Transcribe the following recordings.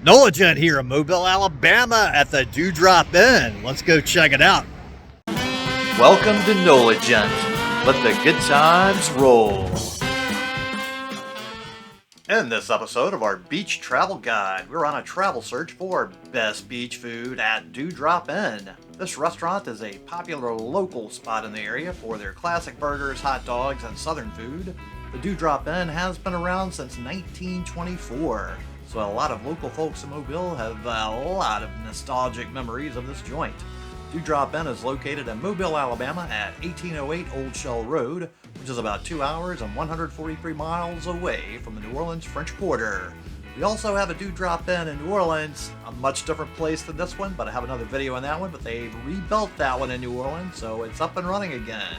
Nola Gent here in Mobile, Alabama at the Dewdrop Inn. Let's go check it out. Welcome to Nola Gent. Let the good times roll. In this episode of our beach travel guide, we're on a travel search for best beach food at Dewdrop Inn. This restaurant is a popular local spot in the area for their classic burgers, hot dogs, and southern food. The Dewdrop Inn has been around since 1924, so a lot of local folks in Mobile have a lot of nostalgic memories of this joint. Dewdrop Inn is located in Mobile, Alabama at 1808 Old Shell Road, which is about 2 hours and 143 miles away from the New Orleans French Quarter. We also have a Dewdrop Inn in New Orleans, a much different place than this one, but I have another video on that one, but they've rebuilt that one in New Orleans, so it's up and running again.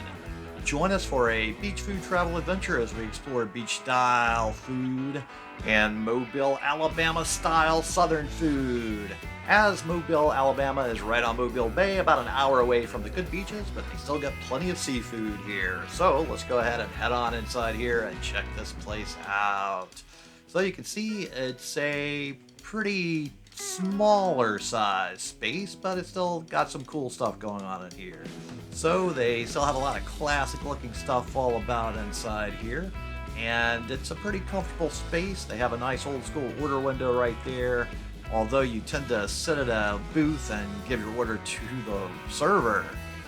Join us for a beach food travel adventure as we explore beach-style food and Mobile, Alabama-style southern food. As Mobile, Alabama is right on Mobile Bay, about an hour away from the good beaches, but they still get plenty of seafood here. So let's go ahead and head on inside here and check this place out. So you can see it's a pretty smaller size space, but it's still got some cool stuff going on in here. So they still have a lot of classic looking stuff all about inside here. And it's a pretty comfortable space. They have a nice old school order window right there. Although you tend to sit at a booth and give your order to the server,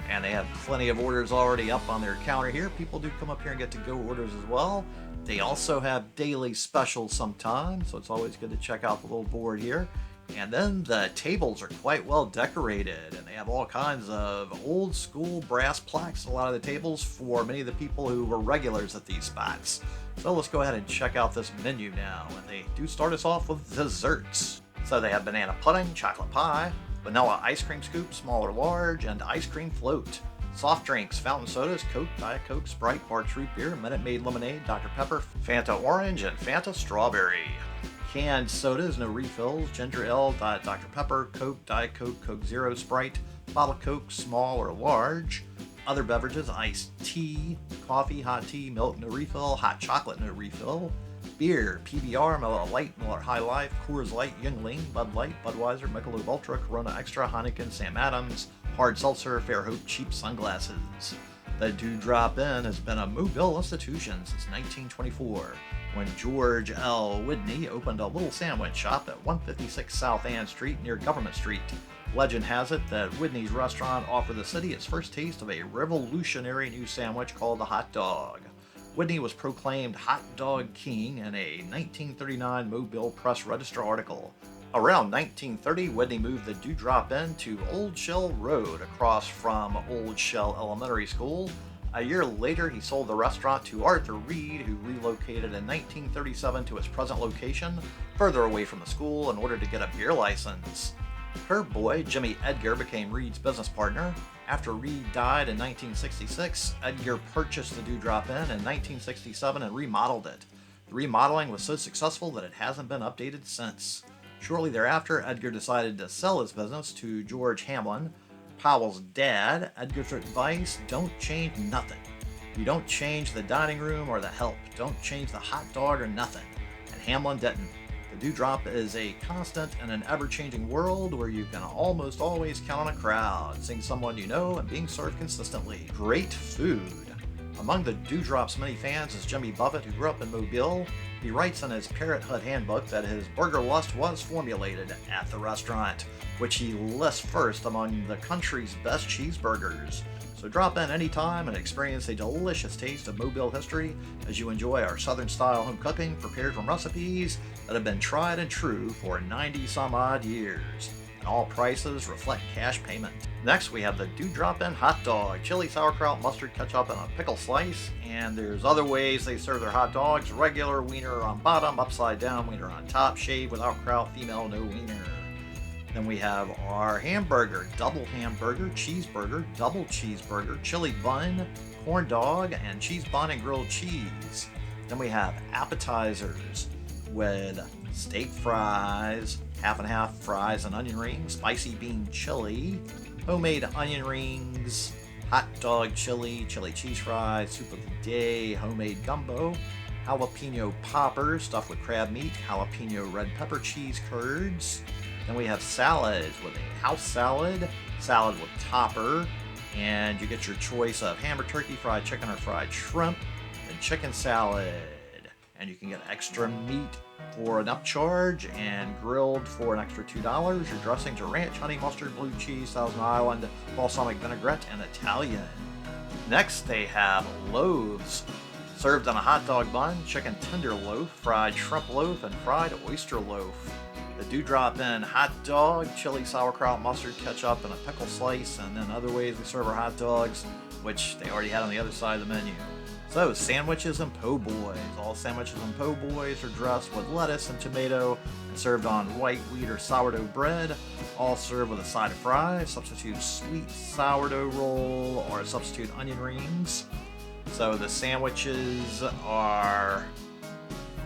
and they have plenty of orders already up on their counter here. People do come up here and get to go orders as well. They also have daily specials sometimes, so it's always good to check out the little board here. And then the tables are quite well decorated, and they have all kinds of old school brass plaques on a lot of the tables for many of the people who were regulars at these spots. So let's go ahead and check out this menu now, and they do start us off with desserts. So they have banana pudding, chocolate pie, vanilla ice cream scoop, small or large, and ice cream float. Soft drinks, fountain sodas, Coke, Diet Coke, Sprite, Barq's Root Beer, Minute Maid Lemonade, Dr. Pepper, Fanta Orange, and Fanta Strawberry. Canned sodas, no refills, ginger ale, Diet Dr. Pepper, Coke, Diet Coke, Coke Zero, Sprite, bottle Coke, small or large. Other beverages, iced tea, coffee, hot tea, milk, no refill, hot chocolate, no refill. Beer, PBR, Miller Lite, Miller High Life, Coors Light, Yuengling, Bud Light, Budweiser, Michelob Ultra, Corona Extra, Heineken, Sam Adams, Hard Seltzer, Fairhope Cheap Sunglasses. The Dewdrop Inn has been a Mobile institution since 1924, when George L. Whitney opened a little sandwich shop at 156 South Ann Street near Government Street. Legend has it that Whitney's restaurant offered the city its first taste of a revolutionary new sandwich called the hot dog. Whitney was proclaimed Hot Dog King in a 1939 Mobile Press Register article. Around 1930, Whitney moved the Dewdrop Inn to Old Shell Road across from Old Shell Elementary School. A year later, he sold the restaurant to Arthur Reed, who relocated in 1937 to its present location, further away from the school, in order to get a beer license. Her boy, Jimmy Edgar, became Reed's business partner. After Reed died in 1966, Edgar purchased the Dewdrop Inn in 1967 and remodeled it. The remodeling was so successful that it hasn't been updated since. Shortly thereafter, Edgar decided to sell his business to George Hamlin, Powell's dad. Edgar's advice: don't change nothing. You don't change the dining room or the help. Don't change the hot dog or nothing. And Hamlin didn't. The Dewdrop is a constant in an ever-changing world where you can almost always count on a crowd, seeing someone you know, and being served consistently. Great food. Among the Dewdrop's many fans is Jimmy Buffett, who grew up in Mobile. He writes in his Parrot Hut handbook that his burger lust was formulated at the restaurant, which he lists first among the country's best cheeseburgers. So drop in anytime and experience a delicious taste of Mobile history as you enjoy our Southern-style home cooking prepared from recipes that have been tried and true for 90-some-odd years. And all prices reflect cash payment. Next, we have the Dewdrop Inn hot dog: chili, sauerkraut, mustard, ketchup, and a pickle slice. And there's other ways they serve their hot dogs: regular, wiener on bottom, upside down, wiener on top, shaved without kraut, female, no wiener. Then we have our hamburger: double hamburger, cheeseburger, double cheeseburger, chili bun, corn dog, and cheese bun and grilled cheese. Then we have appetizers with steak fries, half and half fries and onion rings, spicy bean chili, homemade onion rings, hot dog chili, chili cheese fries, soup of the day, homemade gumbo, jalapeno poppers stuffed with crab meat, jalapeno red pepper cheese curds. Then we have salads with a house salad, salad with topper, and you get your choice of hamburger turkey, fried chicken, or fried shrimp, and chicken salad. And you can get extra meat for an upcharge and grilled for an extra $2. Your dressings are ranch, honey mustard, blue cheese, Thousand Island, balsamic vinaigrette, and Italian. Next, they have loaves served on a hot dog bun, chicken tender loaf, fried shrimp loaf, and fried oyster loaf. The Dewdrop-In hot dog, chili, sauerkraut, mustard, ketchup, and a pickle slice, and then other ways we serve our hot dogs, which they already had on the other side of the menu. So, sandwiches and po' boys. All sandwiches and po' boys are dressed with lettuce and tomato and served on white wheat or sourdough bread. All served with a side of fries. Substitute sweet sourdough roll or substitute onion rings. So the sandwiches are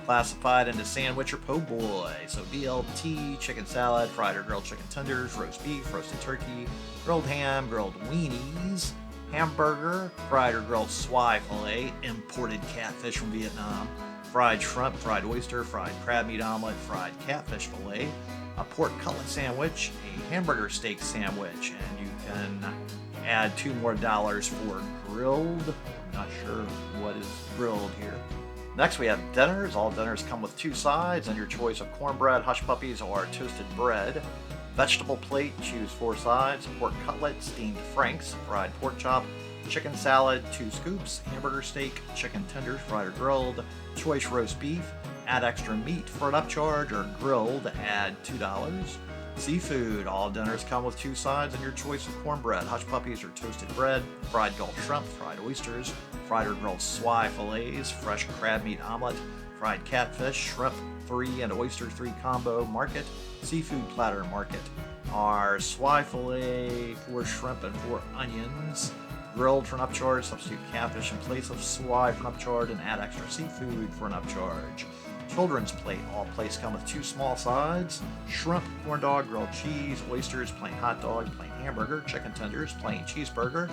classified into sandwich or po' boy. So BLT, chicken salad, fried or grilled chicken tenders, roast beef, roasted turkey, grilled ham, grilled weenies, hamburger, fried or grilled swai fillet, imported catfish from Vietnam, fried shrimp, fried oyster, fried crab meat omelet, fried catfish fillet, a pork cutlet sandwich, a hamburger steak sandwich, and you can add $2 more for grilled. I'm not sure what is grilled here. Next we have dinners. All dinners come with 2 sides and your choice of cornbread, hush puppies, or toasted bread. Vegetable plate, choose 4 sides, pork cutlet, steamed franks, fried pork chop, chicken salad, 2 scoops, hamburger steak, chicken tenders, fried or grilled, choice roast beef, add extra meat for an upcharge, or grilled, add $2. Seafood, all dinners come with 2 sides and your choice of cornbread, hush puppies, or toasted bread, fried Gulf shrimp, fried oysters, fried or grilled swai fillets, fresh crab meat omelet, fried catfish, shrimp 3 and oyster 3 combo market, seafood platter market. Our swai fillet, 4 shrimp and 4 onions, grilled for an upcharge, substitute catfish in place of swai for an upcharge, and add extra seafood for an upcharge. Children's plate, all plates come with 2 small sides, shrimp, corn dog, grilled cheese, oysters, plain hot dog, plain hamburger, chicken tenders, plain cheeseburger.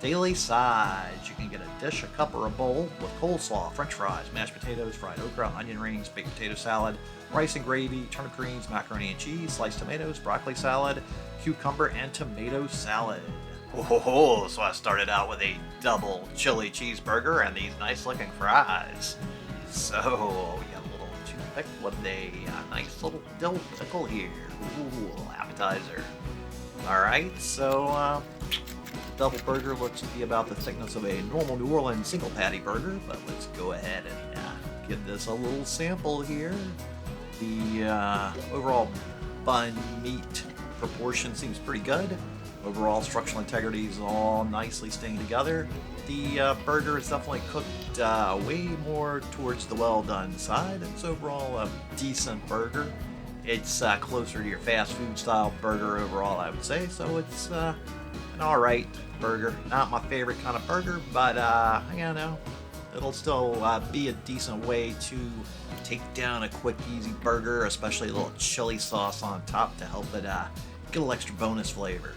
Daily sides, you can get a dish, a cup, or a bowl with coleslaw, french fries, mashed potatoes, fried okra, onion rings, baked potato salad, rice and gravy, turnip greens, macaroni and cheese, sliced tomatoes, broccoli salad, cucumber, and tomato salad. Oh, so I started out with a double chili cheeseburger and these nice looking fries. So, we got a little toothpick with a nice little dill pickle here. Ooh, appetizer. Alright, so double burger looks to be about the thickness of a normal New Orleans single patty burger, but let's go ahead and give this a little sample here. The overall bun meat proportion seems pretty good. Overall structural integrity is all nicely staying together. The burger is definitely cooked way more towards the well done side. It's overall a decent burger. It's closer to your fast food style burger overall, I would say. So it's an alright burger. Not my favorite kind of burger, but you know, it'll still be a decent way to take down a quick, easy burger, especially a little chili sauce on top to help it get a little extra bonus flavor.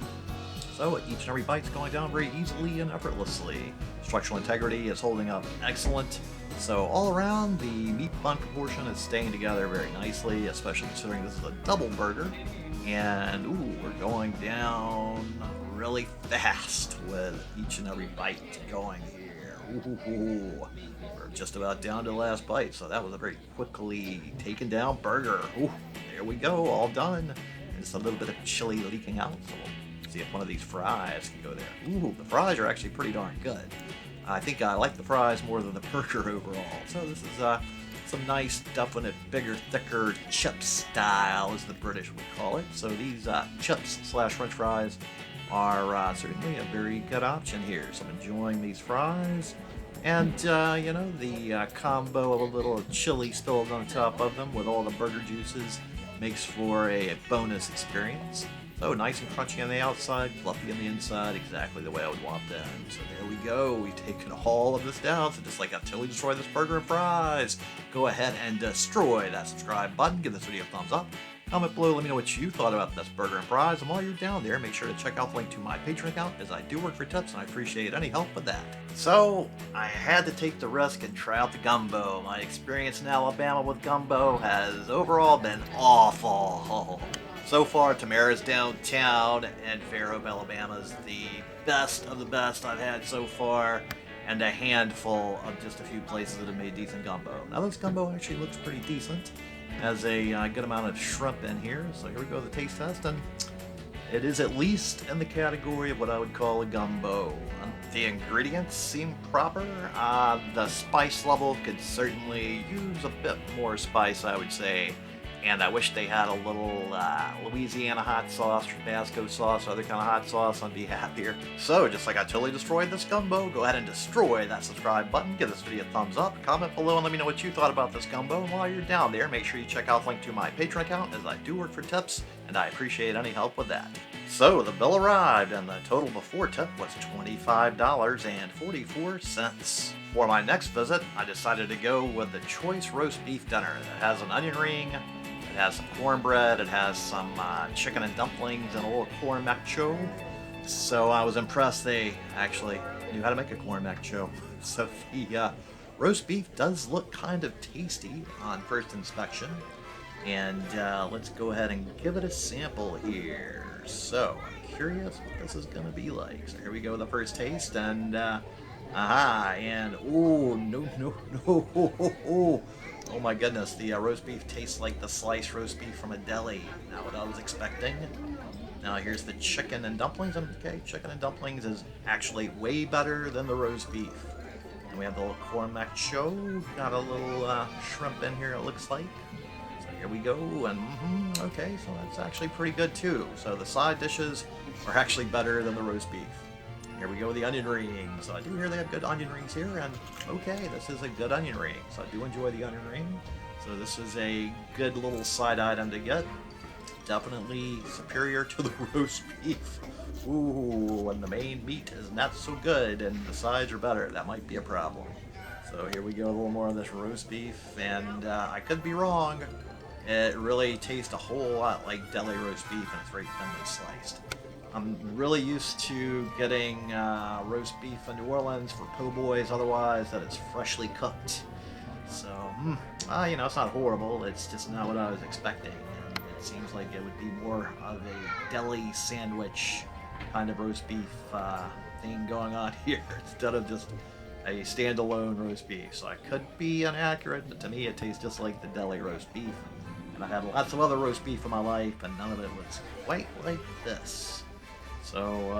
So each and every bite's going down very easily and effortlessly. Structural integrity is holding up excellent. So all around, the meat bun proportion is staying together very nicely, especially considering this is a double burger. And ooh, we're going down really fast with each and every bite going here. Ooh, we're just about down to the last bite, so that was a very quickly taken down burger. Ooh, there we go, all done. And just a little bit of chili leaking out, so we'll see if one of these fries can go there. Ooh, the fries are actually pretty darn good. I think I like the fries more than the burger overall. So this is some nice, definite, bigger, thicker chip style, as the British would call it. So these chips / French fries are certainly a very good option here. So I'm enjoying these fries. And, you know, the combo of a little chili spilled on top of them with all the burger juices makes for a bonus experience. So nice and crunchy on the outside, fluffy on the inside, exactly the way I would want them. So there we go, we've taken all of this down. So just like I totally destroy this burger and fries, go ahead and destroy that subscribe button, give this video a thumbs up, Comment below, let me know what you thought about this burger and fries, and while you're down there, make sure to check out the link to my Patreon account, as I do work for tips and I appreciate any help with that. So, I had to take the risk and try out the gumbo. My experience in Alabama with gumbo has overall been awful. So far, Tamara's downtown and Fairhope, Alabama is the best of the best I've had so far, and a handful of just a few places that have made decent gumbo. Now this gumbo actually looks pretty decent. Has a good amount of shrimp in here, so here we go, the taste test, and it is at least in the category of what I would call a gumbo. The ingredients seem proper. The spice level could certainly use a bit more spice, I would say. And I wish they had a little Louisiana hot sauce, Tabasco sauce, other kind of hot sauce. I'd be happier. So, just like I totally destroyed this gumbo, go ahead and destroy that subscribe button. Give this video a thumbs up, comment below, and let me know what you thought about this gumbo. And while you're down there, make sure you check out the link to my Patreon account, as I do work for tips, and I appreciate any help with that. So, the bill arrived, and the total before tip was $25.44. For my next visit, I decided to go with the choice roast beef dinner that has an onion ring. It has some cornbread, it has some chicken and dumplings, and a little corn macho. So I was impressed they actually knew how to make a corn macho. So the roast beef does look kind of tasty on first inspection. And let's go ahead and give it a sample here. So I'm curious what this is going to be like. So here we go, the first taste, and and oh, no. Oh my goodness, the roast beef tastes like the sliced roast beef from a deli. Not what I was expecting. Now here's the chicken and dumplings. Okay, chicken and dumplings is actually way better than the roast beef. And we have the little corn macho. Got a little shrimp in here, it looks like. So here we go, and okay, so that's actually pretty good too. So the side dishes are actually better than the roast beef. Here we go with the onion rings. So I do hear they have good onion rings here, and okay, this is a good onion ring. So I do enjoy the onion ring. So this is a good little side item to get. Definitely superior to the roast beef. Ooh, and the main meat is not so good, and the sides are better. That might be a problem. So here we go, a little more of this roast beef, and I could be wrong. It really tastes a whole lot like deli roast beef, and it's very thinly sliced. I'm really used to getting roast beef in New Orleans for po' boys, otherwise that is freshly cooked. So, you know, it's not horrible, it's just not what I was expecting. And it seems like it would be more of a deli sandwich kind of roast beef thing going on here, instead of just a standalone roast beef. So I could be inaccurate, but to me it tastes just like the deli roast beef. And I've had lots of other roast beef in my life, and none of it was quite like this. So,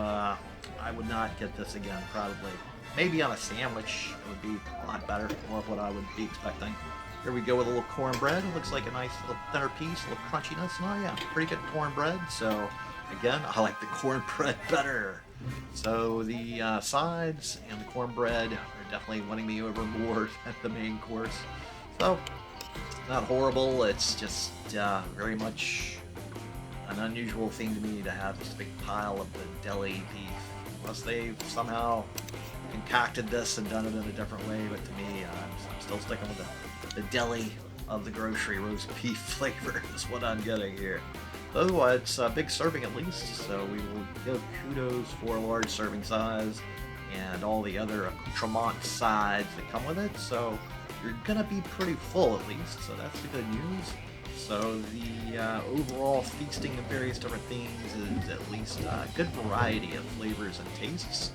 I would not get this again, probably. Maybe on a sandwich, it would be a lot better, more of what I would be expecting. Here we go with a little cornbread. It looks like a nice little thinner piece, a little crunchiness. Oh yeah, pretty good cornbread. So, again, I like the cornbread better. So, the sides and the cornbread are definitely winning me over more than the main course. So, not horrible, it's just very much an unusual thing to me to have this big pile of the deli beef. Unless they've somehow concocted this and done it in a different way, but to me, I'm still sticking with the deli of the grocery roast beef flavor is what I'm getting here. Otherwise, it's a big serving at least, so we will give kudos for a large serving size and all the other accoutrement sides that come with it, so you're gonna be pretty full at least, so that's the good news. So the overall feasting of various different things is at least a good variety of flavors and tastes.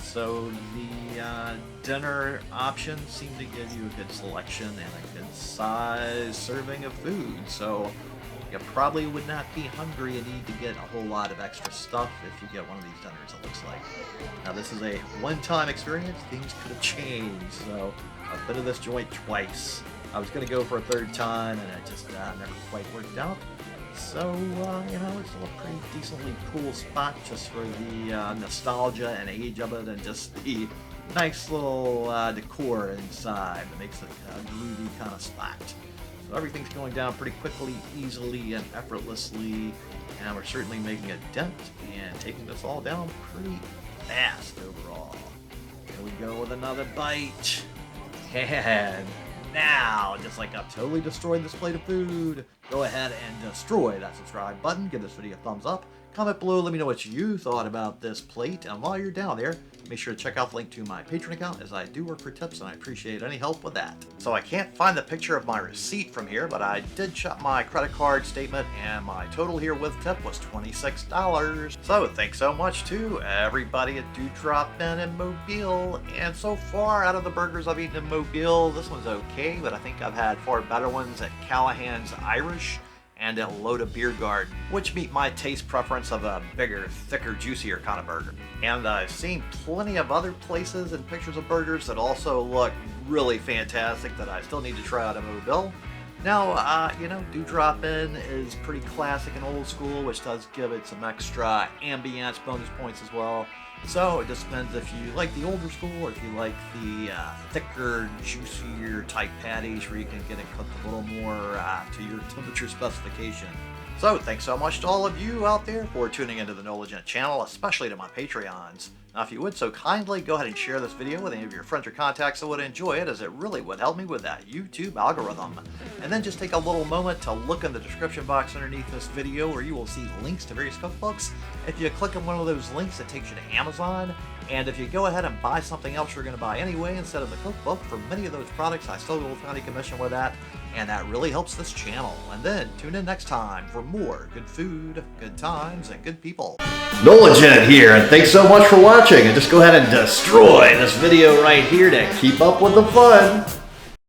So the dinner options seem to give you a good selection and a good size serving of food. So you probably would not be hungry and need to get a whole lot of extra stuff if you get one of these dinners, it looks like. Now this is a one-time experience, things could have changed, so I've been to this joint twice. I was going to go for a third time, and it just never quite worked out. So, you know, it's a pretty decently cool spot just for the nostalgia and age of it, and just the nice little decor inside that makes it a groovy kind of spot. So everything's going down pretty quickly, easily, and effortlessly, and we're certainly making a dent and taking this all down pretty fast overall. Here we go with another bite. And now, just like I've totally destroyed this plate of food, Go ahead and destroy that subscribe button. Give this video a thumbs up. Comment below, let me know what you thought about this plate. And while you're down there, make sure to check out the link to my Patreon account, as I do work for tips and I appreciate any help with that. So I can't find the picture of my receipt from here, but I did shop my credit card statement and my total here with tip was $26. So thanks so much to everybody at Do Drop in Mobile. And so far, out of the burgers I've eaten in Mobile, this one's okay, but I think I've had far better ones at Callahan's Irish and at Loda Beer Garden, which meet my taste preference of a bigger, thicker, juicier kind of burger. And I've seen plenty of other places and pictures of burgers that also look really fantastic that I still need to try out in Mobile. Now, Do Drop In is pretty classic and old school, which does give it some extra ambiance bonus points as well. So it just depends if you like the older school or if you like the thicker, juicier type patties where you can get it cooked a little more to your temperature specification. So thanks so much to all of you out there for tuning into the Knowledge channel, especially to my Patreons. Now if you would so kindly go ahead and share this video with any of your friends or contacts that would enjoy it, as it really would help me with that YouTube algorithm. And then just take a little moment to look in the description box underneath this video where you will see links to various cookbooks. If you click on one of those links, it takes you to Amazon. And if you go ahead and buy something else you're going to buy anyway instead of the cookbook, for many of those products I still will county commission with that, and that really helps this channel. And then tune in next time for more good food, good times, and good people. Knowledge here, and thanks so much for watching. And just go ahead and destroy this video right here to keep up with the fun.